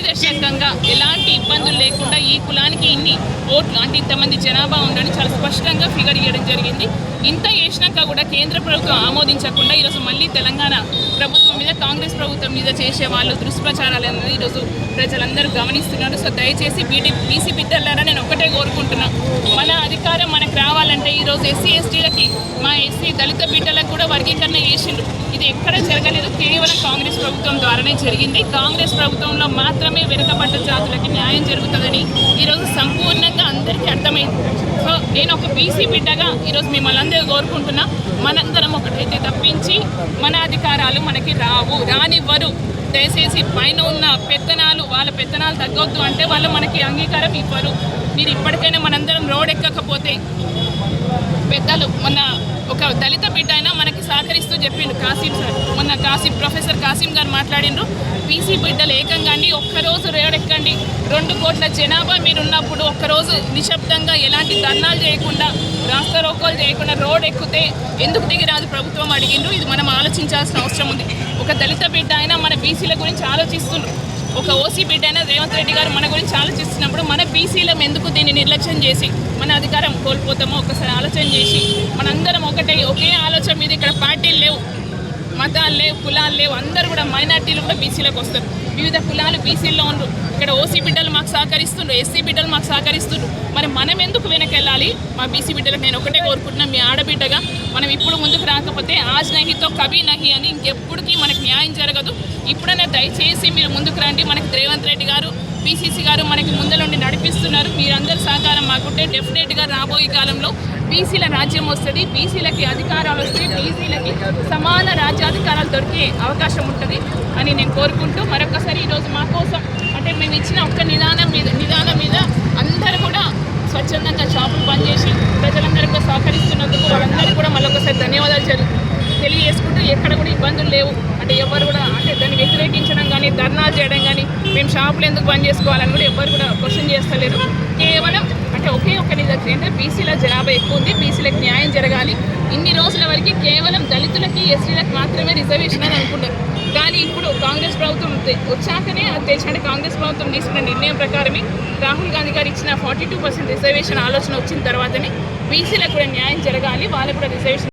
పారదర్శకంగా ఎలాంటి ఇబ్బందులు లేకుండా ఈ కులానికి ఇన్ని ఓట్లు అంటే ఇంతమంది జనాభా ఉందని చాలా స్పష్టంగా ఫిగర్ ఇవ్వడం జరిగింది. ఇంత చేసినాక కూడా కేంద్ర ప్రభుత్వం ఆమోదించకుండా ఈరోజు మళ్ళీ తెలంగాణ ప్రభుత్వం మీద కాంగ్రెస్ ప్రభుత్వం మీద చేసే వాళ్ళు దుష్ప్రచారాలు అనేది ఈరోజు ప్రజలందరూ గమనిస్తున్నారు. సో దయచేసి బీసీ బిడ్డలారా నేను ఒకటే కోరుకుంటున్నా, మన అధికారం మనకు రావాలంటే ఈరోజు ఎస్సీ ఎస్టీలకి మా ఎస్సీ దళిత బిడ్డలకు కూడా వర్గీకరణ చేసిండ్రు. ఇది ఎక్కడ జరగలేదు, కేవలం కాంగ్రెస్ ప్రభుత్వం ద్వారానే జరిగింది. కాంగ్రెస్ ప్రభుత్వంలో మాత్రమే వెనుకబడ్డ జాతులకి న్యాయం జరుగుతుందని ఈరోజు సంపూర్ణంగా అందరికీ అర్థమైంది. సో నేను ఒక బీసీ బిడ్డగా ఈరోజు మిమ్మల్ని అందరూ కోరుకుంటున్నా, మనందరం ఒకటైతే తప్పించి మన అధికారాలు మనకి రానివ్వరు. దయచేసి పైన ఉన్న పెత్తనాలు వాళ్ళ పెత్తనాలు తగ్గొద్దు అంటే వాళ్ళు మనకి అంగీకారం ఇవ్వరు. మీరు ఇప్పటికైనా మనందరం రోడ్ ఎక్కకపోతే పెద్దలు మొన్న ఒక దళిత బిడ్డ అయినా మనకి సహకరిస్తూ చెప్పిండు కాసిం సార్, మొన్న ప్రొఫెసర్ కాసిం గారు మాట్లాడిండ్రు. బీసీ బిడ్డలు ఏకంగాండి ఒక్కరోజు రోడెక్కండి, 2 కోట్ల జనాభా మీరున్నప్పుడు ఒక్కరోజు నిశ్శబ్దంగా ఎలాంటి ధర్నాలు చేయకుండా రాస్తా రోకోలు చేయకుండా రోడ్ ఎక్కితే ఎందుకు దిగిరాదు ప్రభుత్వం అడిగిండ్రు. ఇది మనం ఆలోచించాల్సిన అవసరం ఉంది. ఒక దళిత బిడ్డ అయినా మన బీసీల గురించి ఆలోచిస్తుండ్రు, ఒక ఓసీ బిడ్డ అయినా రేవంత్ రెడ్డి గారు మన గురించి ఆలోచిస్తున్నప్పుడు మన బీసీలం ఎందుకు దీన్ని నిర్లక్ష్యం చేసి మన అధికారం కోల్పోతామో ఒకసారి ఆలోచన చేసి మనందరం ఒకే ఆలోచన మీద ఇక్కడ పార్టీలు లేవు, మతాలు లేవు, కులాలు లేవు, అందరూ కూడా మైనార్టీలు కూడా బీసీలకు వస్తారు. వివిధ కులాలు బీసీల్లో ఉండరు. ఇక్కడ ఓసీ బిడ్డలు మాకు సహకరిస్తుండ్రు, ఎస్సీ బిడ్డలు మాకు సహకరిస్తుండ్రు. మరి మనం ఎందుకు వెనకెళ్ళాలి? మా బీసీ బిడ్డలకు నేను ఒకటే కోరుకుంటున్నాను, మీ ఆడబిడ్డగా మనం ఇప్పుడు ముందుకు రాకపోతే ఆజ్ నహితో కభీ నహి అని ఇంకెప్పటికీ మనకి న్యాయం జరగదు. ఇప్పుడైనా దయచేసి మీరు ముందుకు రండి. మనకి రేవంత్ రెడ్డి గారు పీసీసీ గారు మనకి ముందలుండి నడిపిస్తున్నారు. మీరందరూ సహకారం మాకుంటే డెఫినెట్గా రాబోయే కాలంలో బీసీల రాజ్యం వస్తుంది, బీసీలకి అధికారాలు వస్తాయి, బీసీలకి సమాన రాజ్యాధికారాలు దొరికే అవకాశం ఉంటుంది అని నేను కోరుకుంటూ మరొకసారి ఈరోజు మా కోసం అంటే మేము ఇచ్చిన ఒక్క నిదానం మీద అందరూ కూడా స్వచ్ఛందంగా షాపులు బంద్ చేసి ప్రజలందరూ కూడా సహకరిస్తున్నందుకు వాళ్ళందరికీ కూడా మళ్ళొకసారి ధన్యవాదాలు తెలియజేసుకుంటూ ఎక్కడ కూడా ఇబ్బందులు లేవు. అంటే ఎవరు కూడా అంటే దాన్ని వ్యతిరేకించడం కానీ ధర్నాలు చేయడం కానీ మేము షాపులు ఎందుకు బంద్ చేసుకోవాలని కూడా ఎవరు కూడా క్వశ్చన్ చేస్తలేరు. కేవలం అంటే ఒకే ఒక నిజం అంటే బీసీల జనాభా ఎక్కువ ఉంది, బీసీలకు న్యాయం జరగాలి. ఇన్ని రోజుల వరకు కేవలం దళితులకి ఎస్టీలకు మాత్రమే రిజర్వేషన్ అని అనుకున్నారు. కానీ ఇప్పుడు కాంగ్రెస్ ప్రభుత్వం వచ్చాకనే అది తెచ్చినట్టు కాంగ్రెస్ ప్రభుత్వం తీసుకున్న నిర్ణయం ప్రకారమే రాహుల్ గాంధీ గారు ఇచ్చిన 42% రిజర్వేషన్ ఆలోచన వచ్చిన తర్వాతనే బీసీలకు కూడా న్యాయం జరగాలి, వాళ్ళకు కూడా రిజర్వేషన్